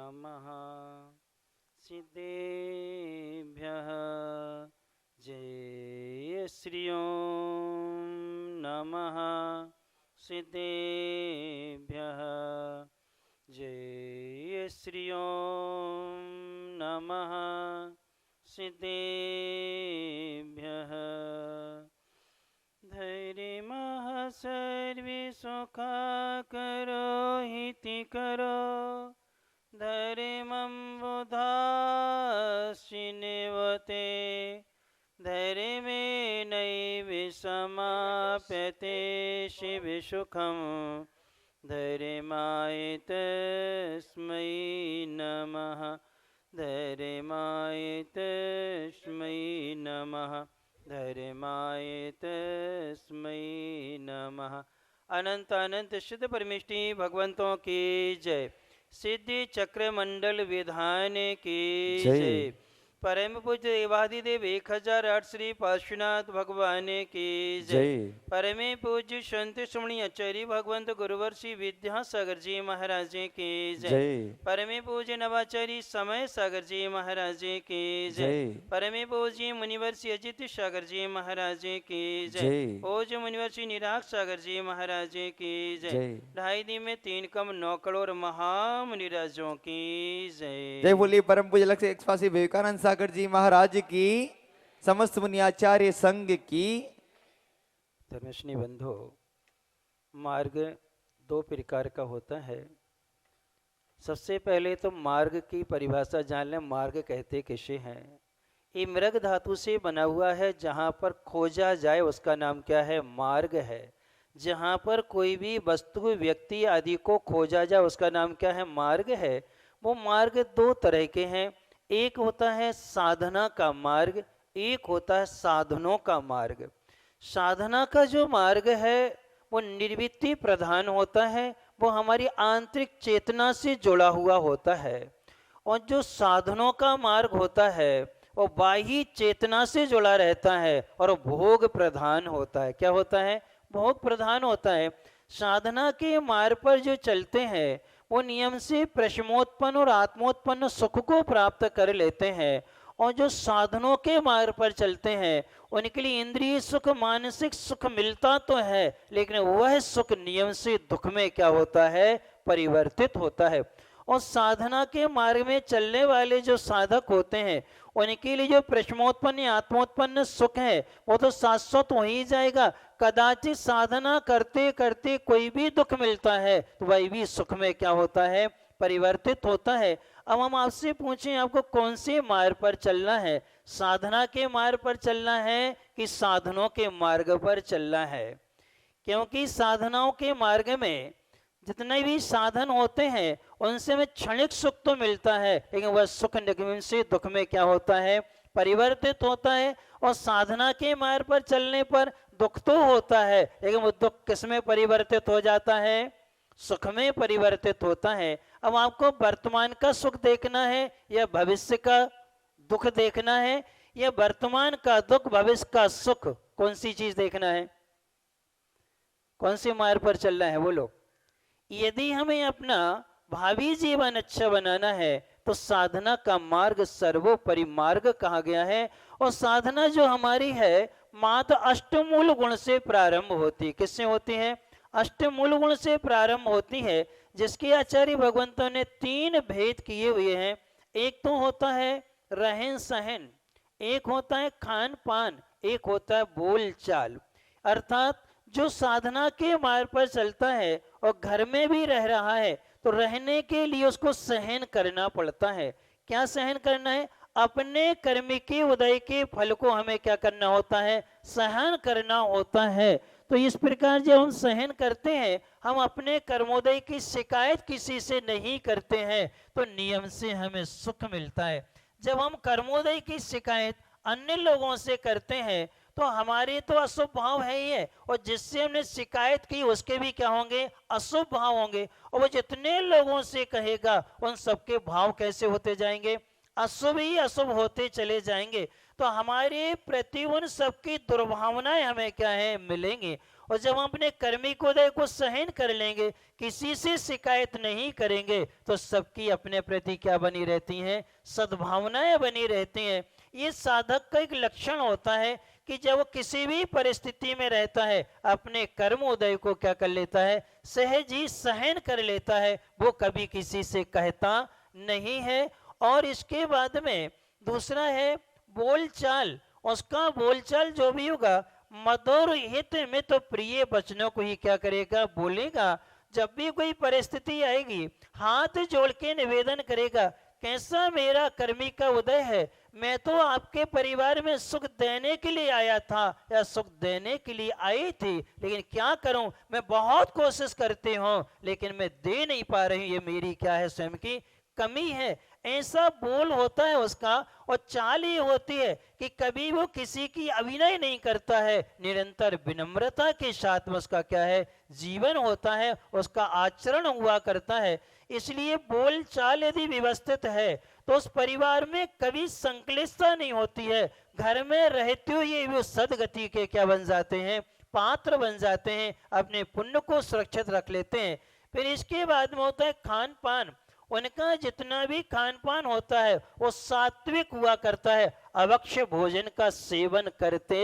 नमः सिद्धेभ्यः जय श्री ओम नमः सिद्धेभ्यः जय श्री ओम नमः सिद्धेभ्यः धैर्यमः सर्वे सुखाकरो हिति करो धैर्यमं बुधाश्चिनेवते धैर्यमेनैव समाप्यते शिवसुखं धैर्यमाय तस्मै नमः धैर्यमाय तस्मै नमः धैर्यमाय तस्मै नमः। अनंत अनंत शुद्ध परमेष्टि भगवंतों की जय। सिद्धि चक्र मंडल विधान की जय। परम पूज्य देवाधिदेव 1008 श्री पार्श्वनाथ भगवान की जय। परम पूज्य संत सुमणि आचार्य भगवंत गुरुवर्षि विद्यासागर जी महाराज की जय। परम पूज्य नवाचार्य समय सागर जी महाराज की जय। परम पूज्य मुनिवर्षि अजित सागर जी महाराज की जय। पूज्य मुनिवर्षि निराग सागर जी महाराज की जय। 2.5 दिन में 3 कम 9 करोड़ महामुनिराजों की जय। जय बोलिए परम पूज्य लक्ष्य एक्सवासी विवेकानंद सागर जी महाराज की, समस्त मुनि आचार्य संघ की। धर्मश्री बंधु, मार्ग 2 प्रकार का होता है। सबसे पहले तो मार्ग की परिभाषा जान लें। मार्ग कहते किसे हैं? ये मृग धातु से बना हुआ है। जहाँ पर खोजा जाए उसका नाम क्या है? मार्ग है। जहाँ पर कोई भी वस्तु व्यक्ति आदि को खोजा जाए उसका नाम क्या है? मार्ग है। वो मार्ग 2 तरह के हैं। एक होता है साधना का मार्ग, एक होता है साधनों का मार्ग। साधना का जो मार्ग है वो निर्वृत्ति प्रधान होता है, वो हमारी आंतरिक चेतना से जुड़ा हुआ होता है। और जो साधनों का मार्ग होता है वो बाह्य चेतना से जुड़ा रहता है और भोग प्रधान होता है। क्या होता है? भोग प्रधान होता है। साधना के मार्ग पर जो चलते हैं वो नियम से प्रशमोत्पन्न और आत्मोत्पन्न सुख को प्राप्त कर लेते हैं। और जो साधनों के मार्ग पर चलते हैं उनके लिए इंद्रिय सुख मानसिक सुख मिलता तो है, लेकिन वह सुख नियम से दुख में क्या होता है? परिवर्तित होता है। और साधना के मार्ग में चलने वाले जो साधक होते हैं उनके लिए जो प्रशमोत्पन्न आत्मोत्पन्न सुख है वो तो शाश्वत हो ही जाएगा। कदाचित साधना करते करते कोई भी दुख मिलता है तो वह भी सुख में क्या होता है? परिवर्तित होता है। अब हम आपसे पूछें आपको कौन से मार्ग पर चलना है? साधना के मार्ग पर चलना है कि साधनों के मार्ग पर चलना है? क्योंकि साधनाओं के मार्ग में जितने भी साधन होते हैं उनसे हमें क्षणिक सुख तो मिलता है, लेकिन वह सुख निगम से दुख में क्या होता है? परिवर्तित होता है। और साधना के मार्ग पर चलने पर दुख तो होता है, लेकिन वो दुख किस में परिवर्तित हो जाता है? सुख में परिवर्तित होता है। अब आपको वर्तमान का सुख देखना है या भविष्य का दुख देखना है, या वर्तमान का दुख भविष्य का सुख? कौन सी चीज देखना है? कौन से मार्ग पर चलना है? बोलो। यदि हमें अपना भावी जीवन अच्छा बनाना है तो साधना का मार्ग सर्वोपरि मार्ग कहा गया है। और साधना जो हमारी है मात्र अष्टमूल गुण से प्रारंभ होती है। किससे होती है? अष्टमूल गुण से प्रारंभ होती है, जिसके आचार्य भगवंतों ने 3 भेद किए हुए हैं। एक तो होता है रहन सहन, एक होता है खान पान, एक होता है बोल चाल। अर्थात जो साधना के मार्ग पर चलता है और घर में भी रह रहा है तो रहने के लिए उसको सहन करना पड़ता है। क्या सहन करना है? अपने कर्म के उदय के फल को हमें क्या करना होता है? सहन करना होता है। तो इस प्रकार जब हम सहन करते हैं, हम अपने कर्मोदय की शिकायत किसी से नहीं करते हैं तो नियम से हमें सुख मिलता है। जब हम कर्मोदय की शिकायत अन्य लोगों से करते हैं तो हमारे तो अशुभ भाव है ही है, और जिससे हमने शिकायत की उसके भी क्या होंगे? अशुभ भाव होंगे। और वो जितने लोगों से कहेगा उन सबके भाव कैसे होते जाएंगे? अशुभ ही अशुभ होते चले जाएंगे। तो हमारे प्रति उन सबकी दुर्भावनाएं हमें क्या है? मिलेंगे। और जब हम अपने कर्मिक उदय को सहन कर लेंगे, किसी से शिकायत नहीं करेंगे, तो सबकी अपने प्रति क्या बनी रहती हैं, सद्भावनाएं बनी रहती हैं। ये साधक का एक लक्षण होता है कि जब वो किसी भी परिस्थिति में रहता है, अपने कर्म उदय को क्या कर लेता है, सहज ही सहन कर लेता है, वो कभी किसी से कहता नहीं है। और इसके बाद में दूसरा है बोलचाल। उसका बोलचाल जो भी होगा मधुर हित में तो प्रिय वचनों को ही क्या करेगा, बोलेगा। जब भी कोई परिस्थिति आएगी, हाथ जोड़ के निवेदन करेगा, कैसा मेरा कर्मी का उदय है, मैं तो आपके परिवार में सुख देने के लिए आया था या सुख देने के लिए आई थी, लेकिन क्या करूं, मैं बहुत कोशिश करती हूं लेकिन मैं दे नहीं पा रही, ये मेरी क्या है, स्वयं की कमी है। ऐसा बोल होता है उसका। और चाल ये होती है कि कभी वो किसी की अभिनय नहीं करता है, निरंतर विनम्रता के साथ में उसका क्या है, जीवन होता है, उसका आचरण हुआ करता है। इसलिए बोल चाल यदि व्यवस्थित है तो उस परिवार में कभी संक्लिष्टता नहीं होती है। घर में रहते हुए वो सदगति के क्या बन जाते हैं, पात्र बन जाते हैं, अपने पुण्य को सुरक्षित रख लेते हैं। फिर इसके बाद में होता है खान पान। उनका जितना भी खान पान होता है वो सात्विक हुआ करता है, अवक्ष भोजन का सेवन करते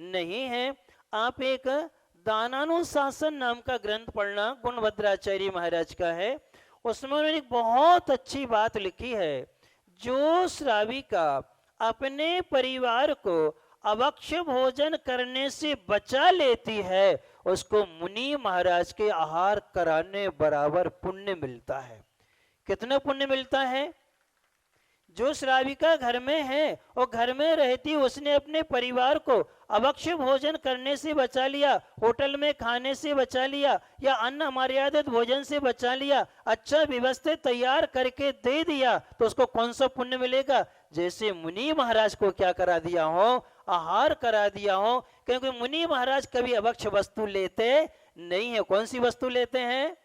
नहीं है। आप एक दानानुशासन नाम का ग्रंथ पढ़ना, गुणभद्राचार्य महाराज का है। उसमें उन्होंने एक बहुत अच्छी बात लिखी है, जो श्राविका अपने परिवार को अवक्ष भोजन करने से बचा लेती है, उसको मुनि महाराज के आहार कराने बराबर पुण्य मिलता है। कितना पुण्य मिलता है? जो श्राविका घर में है और घर में रहती, उसने अपने परिवार को अवक्ष भोजन करने से बचा लिया, होटल में खाने से बचा लिया, या अन्न अमर्यादित भोजन से बचा लिया, अच्छा व्यवस्थित तैयार करके दे दिया, तो उसको कौन सा पुण्य मिलेगा? जैसे मुनि महाराज को क्या करा दिया हो, आहार करा दिया हो। क्योंकि मुनि महाराज कभी अवक्ष वस्तु लेते नहीं है। कौन सी वस्तु लेते हैं?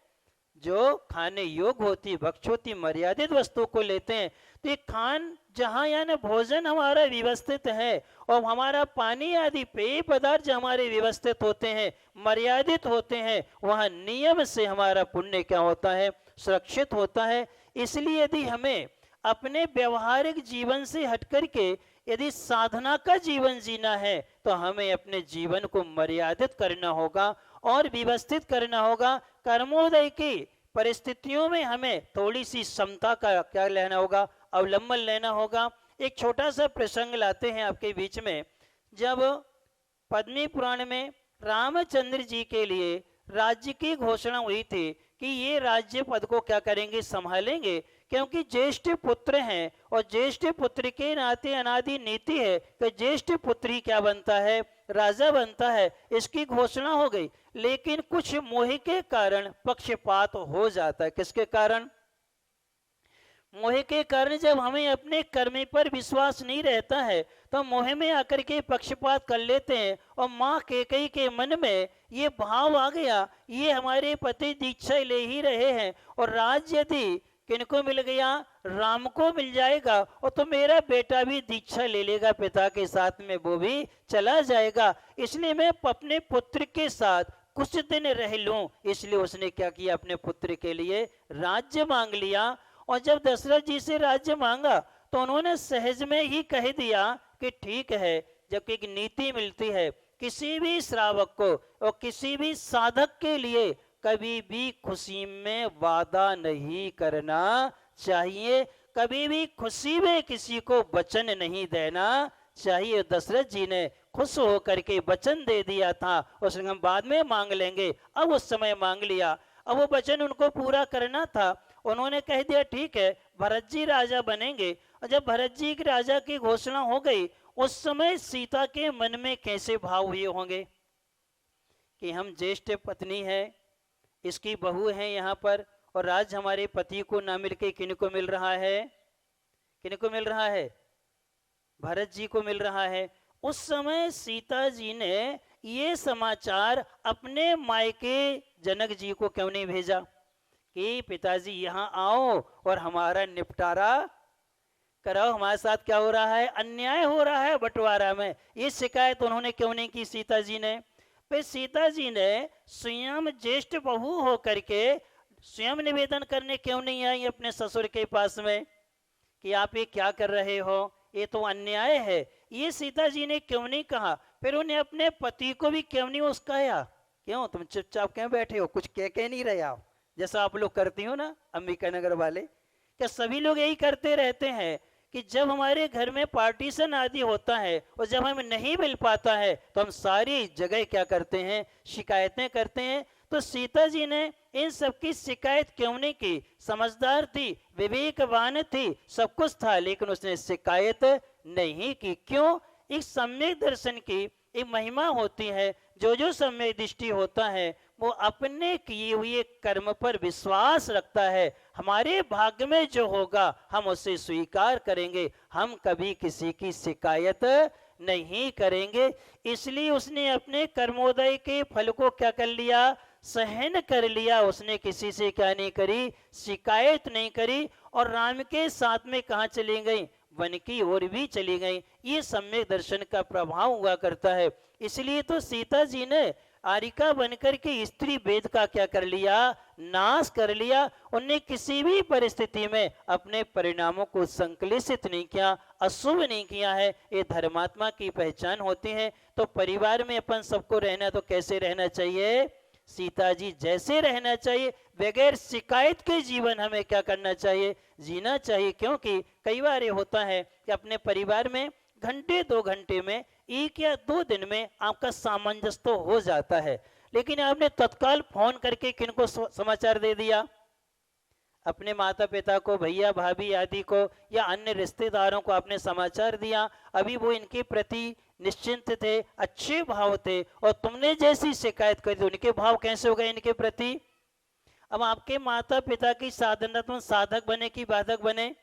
जो खाने योग्य होती, भक्ष होती, मर्यादित वस्तु को लेते हैं। तो ये खान जहाँ यानी भोजन हमारा व्यवस्थित है और हमारा पानी आदि पेय पदार्थ जो हमारे व्यवस्थित होते हैं, मर्यादित होते हैं, वहाँ नियम से हमारा पुण्य क्या होता है, सुरक्षित होता है। इसलिए यदि हमें अपने व्यवहारिक जीवन से हटकर के यदि साधना का जीवन जीना है, तो हमें अपने जीवन को मर्यादित करना होगा और व्यवस्थित करना होगा। कर्मोदय की परिस्थितियों में हमें थोड़ी सी समता का क्या लेना होगा, अवलंबन लेना होगा। एक छोटा सा प्रसंग लाते हैं आपके बीच में। जब पद्मी पुराण में रामचंद्र जी के लिए राज्य की घोषणा हुई थी कि ये राज्य पद को क्या करेंगे, संभालेंगे, क्योंकि ज्येष्ठ पुत्र हैं और ज्येष्ठ पुत्र के नाते अनादि नीति है कि ज्येष्ठ पुत्र ही क्या बनता है, राजा बनता है। इसकी घोषणा हो गई, लेकिन कुछ मोह के कारण पक्षपात हो जाता है। किसके कारण? मोह के कारण। जब हमें अपने कर्म पर विश्वास नहीं रहता है तो मोह में आकर के पक्षपात कर लेते हैं। और माँ कैकेयी के मन में ये भाव आ गया, ये हमारे पति दीक्षा ले ही रहे हैं और राज्य यदि किनको मिल गया, राम को मिल जाएगा, और तो मेरा बेटा भी दीक्षा ले लेगा पिता के साथ में, वो भी चला जाएगा। इसलिए मैं अपने पुत्र के साथ कुछ दिन रह लूं। इसलिए उसने क्या किया, अपने पुत्र के लिए राज्य मांग लिया। और जब दशरथ जी से राज्य मांगा तो उन्होंने सहज में ही कह दिया कि ठीक है। जबकि एक नीति मिलती है किसी भी श्रावक को और किसी भी साधक के लिए, कभी भी खुशी में वादा नहीं करना चाहिए, कभी भी खुशी में किसी को वचन नहीं देना चाहिए। दशरथ जी ने खुश होकर के वचन दे दिया था, उसने हम बाद में मांग लेंगे, अब उस समय मांग लिया। अब वो वचन उनको पूरा करना था। उन्होंने कह दिया ठीक है, भरत जी राजा बनेंगे। और जब भरत जी की राजा की घोषणा हो गई, उस समय सीता के मन में कैसे भाव हुए होंगे कि हम ज्येष्ठ पत्नी है, इसकी बहू है यहाँ पर, और राज हमारे पति को ना मिल के किन को मिल रहा है, किन को मिल रहा है, भरत जी को मिल रहा है। उस समय सीता जी ने ये समाचार अपने मायके जनक जी को क्यों नहीं भेजा कि पिताजी यहाँ आओ और हमारा निपटारा कराओ, हमारे साथ क्या हो रहा है, अन्याय हो रहा है बंटवारा में। ये शिकायत उन्होंने क्यों नहीं की सीता जी ने? फिर सीता जी ने स्वयं ज्येष्ठ बहू हो करके स्वयं निवेदन करने क्यों नहीं आई अपने ससुर के पास में कि आप ये क्या कर रहे हो, ये तो अन्याय है। ये सीता जी ने क्यों नहीं कहा? फिर उन्हें अपने पति को भी क्यों नहीं उस्काया? क्यों तुम चुपचाप क्यों बैठे हो, कुछ कह नहीं रहे आप, जैसा आप लोग करती हो ना अंबिका नगर वाले? क्या सभी लोग यही करते रहते हैं कि जब हमारे घर में पार्टीशन आदि होता है और जब हमें नहीं मिल पाता है तो हम सारी जगह क्या करते हैं, शिकायतें करते हैं। तो सीता जी ने इन सब की शिकायत क्यों नहीं की? समझदार थी, विवेकवान थी, सब कुछ था, लेकिन उसने शिकायत नहीं की। क्यों? एक सम्यक दर्शन की एक महिमा होती है। जो जो सम्यक दृष्टि होता है वो अपने किए हुए कर्म पर विश्वास रखता है। हमारे भाग्य में जो होगा हम उसे स्वीकार करेंगे, हम कभी किसी की शिकायत नहीं करेंगे। इसलिए उसने अपने कर्मोदय के फल को क्या कर लिया? सहन कर लिया। उसने किसी से क्या नहीं करी? शिकायत नहीं करी। और राम के साथ में कहाँ चली गई? वन की ओर भी चली गई। ये सम्यक दर्शन का प्रभाव हुआ करता है। इसलिए तो सीता जी ने आरिका बनकर के स्त्री वेद का क्या कर लिया? नाश कर लिया। उन्हें किसी भी परिस्थिति में अपने परिणामों को संकलित नहीं किया, अशुभ नहीं किया है। ये धर्मात्मा की पहचान होती है। तो परिवार में अपन सबको रहना तो कैसे रहना चाहिए? सीता जी जैसे रहना चाहिए, बगैर शिकायत के जीवन हमें क्या करना चाहिए? जीना चाहिए। क्योंकि कई बार ये होता है कि अपने परिवार में घंटे 2 घंटे में, 1 या 2 दिन में आपका सामंजस्य तो हो जाता है, लेकिन आपने तत्काल फोन करके किनको समाचार दे दिया? अपने माता पिता को, भैया भाभी आदि को, या अन्य रिश्तेदारों को आपने समाचार दिया। अभी वो इनके प्रति निश्चिंत थे, अच्छे भाव थे, और तुमने जैसी शिकायत करी तो उनके भाव कैसे हो गए इनके प्रति? अब आपके माता पिता की साधना तुम साधक बने कि बाधक बने?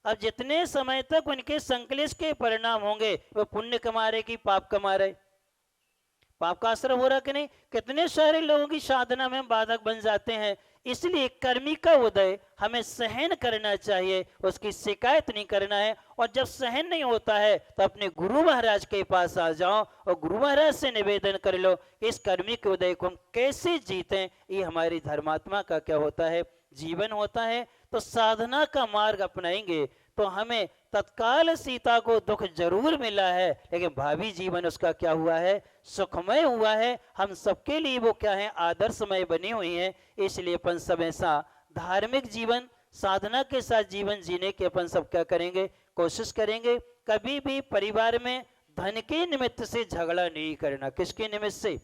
अब जितने समय तक उनके संकलेश के परिणाम होंगे, वो पुण्य कमा रहे कि पाप कमा रहे? पाप का असर हो रहा कि नहीं? कितने सारे लोगों की साधना में बाधक बन जाते हैं। इसलिए कर्मी का उदय हमें सहन करना चाहिए, उसकी शिकायत नहीं करना है। और जब सहन नहीं होता है तो अपने गुरु महाराज के पास आ जाओ और गुरु महाराज से निवेदन कर लो, इस कर्मी के उदय को हम कैसे जीतें। ये हमारी धर्मात्मा का क्या होता है? जीवन होता है। तो साधना का मार्ग अपनाएंगे तो हमें तत्काल सीता को दुख जरूर मिला है, लेकिन भावी जीवन उसका क्या हुआ है? सुखमय हुआ है। हम सबके लिए वो क्या है? आदर्शमय बनी हुई है। इसलिए अपन सब ऐसा धार्मिक जीवन, साधना के साथ जीवन जीने की अपन सब क्या करेंगे? कोशिश करेंगे। कभी भी परिवार में धन के निमित्त से झगड़ा नहीं करना। किसके निमित्त से?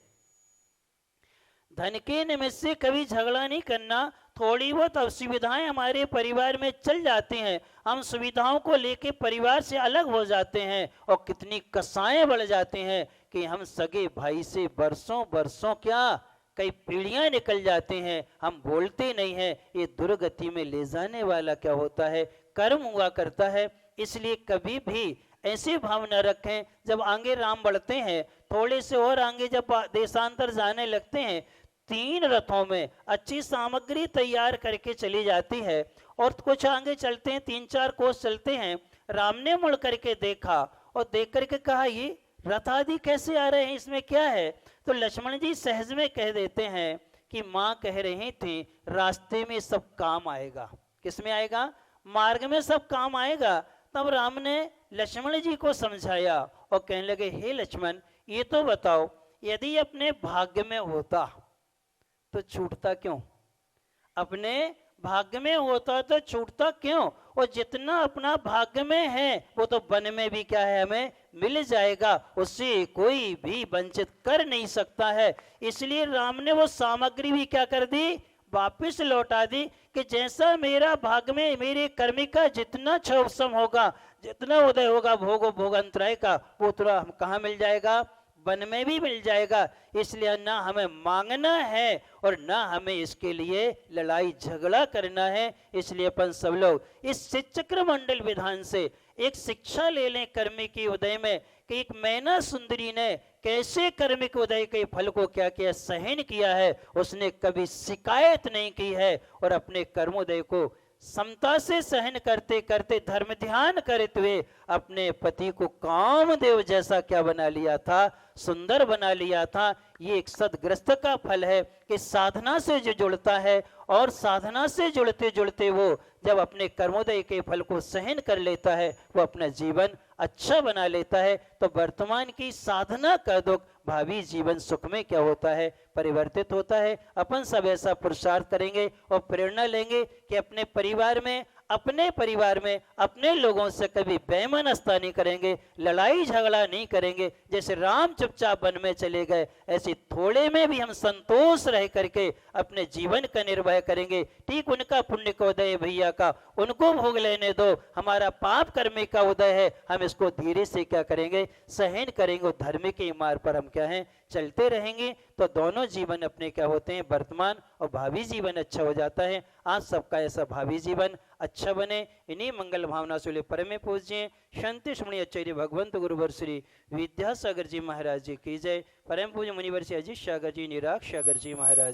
धन के निमित्त से कभी झगड़ा नहीं करना। थोड़ी बहुत असुविधाएं हमारे परिवार में चल जाती हैं, हम सुविधाओं को लेके परिवार से अलग हो जाते हैं और कितनी कसाएं बढ़ जाती हैं कि हम सगे भाई से बरसों बरसों क्या, कई पीढ़ियां निकल जाती हैं, हम बोलते नहीं हैं। ये दुर्गति में ले जाने वाला क्या होता है? कर्म हुआ करता है। इसलिए कभी भी ऐसी भावना रखें, जब आगे राम बढ़ते हैं, थोड़े से और आगे जब देशांतर जाने लगते हैं, 3 रथों में अच्छी सामग्री तैयार करके चली जाती है, और कुछ आगे चलते हैं, 3-4 कोस चलते हैं, राम ने मुड़ करके देखा और देख करके कहा ये रथ आदि कैसे आ रहे हैं, इसमें क्या है? तो लक्ष्मण जी सहज में कह देते हैं कि माँ कह रही थी रास्ते में सब काम आएगा। किसमें आएगा? मार्ग में सब काम आएगा। तब राम ने लक्ष्मण जी को समझाया और कहने लगे, हे लक्ष्मण, ये तो बताओ, यदि अपने भाग्य में होता तो छूटता क्यों? अपने भाग्य में होता तो छूटता क्यों? और जितना अपना भाग्य में है वो तो वन में भी क्या है? हमें मिल जाएगा, उससे कोई भी वंचित कर नहीं सकता है। इसलिए राम ने वो सामग्री भी क्या कर दी? वापिस लौटा दी कि जैसा मेरा भाग्य में मेरे कर्मी का जितना क्षोभसम होगा, जितना उदय होगा भोगो भोगांतराय का, वो उतना हम कहाँ मिल जाएगा? वन में भी मिल जाएगा। इसलिए ना हमें मांगना है और ना हमें इसके लिए लड़ाई झगड़ा करना है। इसलिए अपन सब लोग इस चक्र मंडल विधान से एक शिक्षा ले लें कर्मी के उदय में, कि एक मैना सुंदरी ने कैसे कर्मिक उदय के फल को क्या किया? सहन किया है। उसने कभी शिकायत नहीं की है और अपने कर्मोदय को समता से सहन करते करते धर्म ध्यान करते हुए अपने पति को कामदेव जैसा क्या बना लिया था, सुंदर बना लिया था। ये एक सदग्रस्त का फल है कि साधना से जो जुड़ता है और साधना से जुड़ते जुड़ते वो जब अपने कर्मोदय के फल को सहन कर लेता है, वो अपना जीवन अच्छा बना लेता है। तो वर्तमान की साधना का दुख भावी जीवन सुख में क्या होता है, परिवर्तित होता है। अपन सब ऐसा पुरुषार्थ करेंगे और प्रेरणा लेंगे कि अपने परिवार में अपने लोगों से कभी बेईमानस्ता नहीं करेंगे, लड़ाई झगड़ा नहीं करेंगे। जैसे राम चुपचाप वन में चले गए, ऐसे थोड़े में भी हम संतोष रह करके अपने जीवन का निर्वाह करेंगे। ठीक उनका पुण्य का उदय भैया का, उनको भोग लेने दो। हमारा पाप कर्म का उदय है, हम इसको धीरे से क्या करेंगे, सहन करेंगे। धर्म के मार्ग पर हम क्या हैं, चलते रहेंगे। तो दोनों जीवन अपने क्या होते हैं, वर्तमान और भावी जीवन अच्छा हो जाता है। आज सबका ऐसा भावी जीवन अच्छा बने। इन्हीं मंगल भावना से परम पूज्य शांति श्रमणी आचार्य भगवंत गुरुवर श्री विद्यासागर जी महाराज जी की जय। परम पूज्य मुनिवर श्री अजीत सागर जी, निराग सागर जी महाराज।